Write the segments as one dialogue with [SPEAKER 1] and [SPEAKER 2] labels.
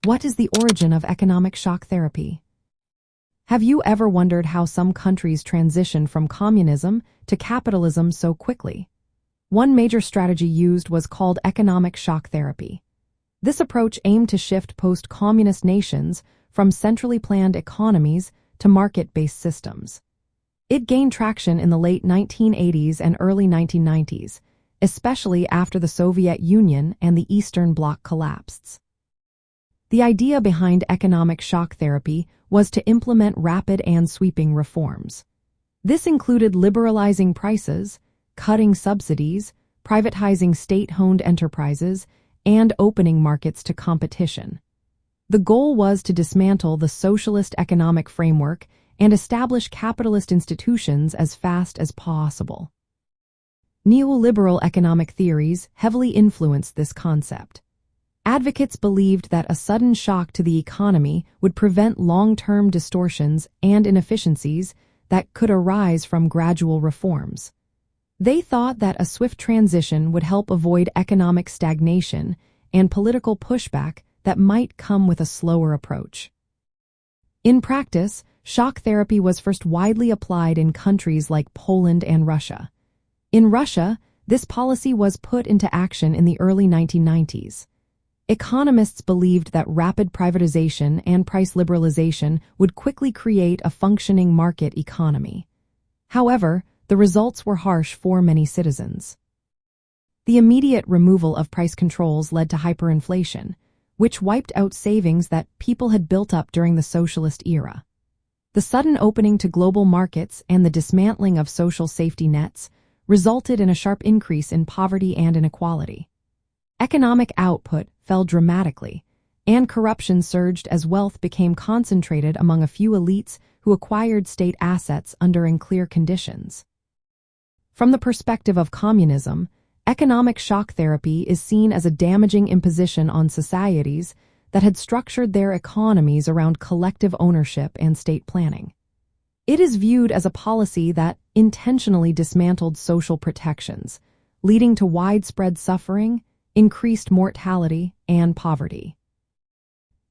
[SPEAKER 1] What is the origin of economic shock therapy? Have you ever wondered how some countries transition from communism to capitalism so quickly? One major strategy used was called economic shock therapy. This approach aimed to shift post-communist nations from centrally planned economies to market-based systems. It gained traction in the late 1980s and early 1990s, especially after the Soviet Union and the Eastern Bloc collapsed. The idea behind economic shock therapy was to implement rapid and sweeping reforms. This included liberalizing prices, cutting subsidies, privatizing state-owned enterprises, and opening markets to competition. The goal was to dismantle the socialist economic framework and establish capitalist institutions as fast as possible. Neoliberal economic theories heavily influenced this concept. Advocates believed that a sudden shock to the economy would prevent long-term distortions and inefficiencies that could arise from gradual reforms. They thought that a swift transition would help avoid economic stagnation and political pushback that might come with a slower approach. In practice, shock therapy was first widely applied in countries like Poland and Russia. In Russia, this policy was put into action in the early 1990s. Economists believed that rapid privatization and price liberalization would quickly create a functioning market economy. However, the results were harsh for many citizens. The immediate removal of price controls led to hyperinflation, which wiped out savings that people had built up during the socialist era. The sudden opening to global markets and the dismantling of social safety nets resulted in a sharp increase in poverty and inequality. Economic output fell dramatically, and corruption surged as wealth became concentrated among a few elites who acquired state assets under unclear conditions. From the perspective of communism, economic shock therapy is seen as a damaging imposition on societies that had structured their economies around collective ownership and state planning. It is viewed as a policy that intentionally dismantled social protections, leading to widespread suffering, increased mortality, and poverty.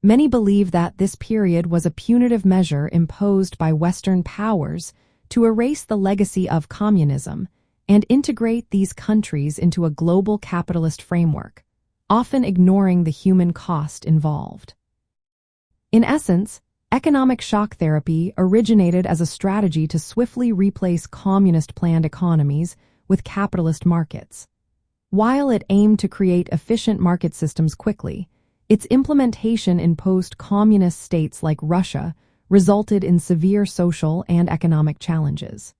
[SPEAKER 1] Many believe that this period was a punitive measure imposed by Western powers to erase the legacy of communism and integrate these countries into a global capitalist framework, often ignoring the human cost involved. In essence, economic shock therapy originated as a strategy to swiftly replace communist-planned economies with capitalist markets. While it aimed to create efficient market systems quickly, its implementation in post-communist states like Russia resulted in severe social and economic challenges.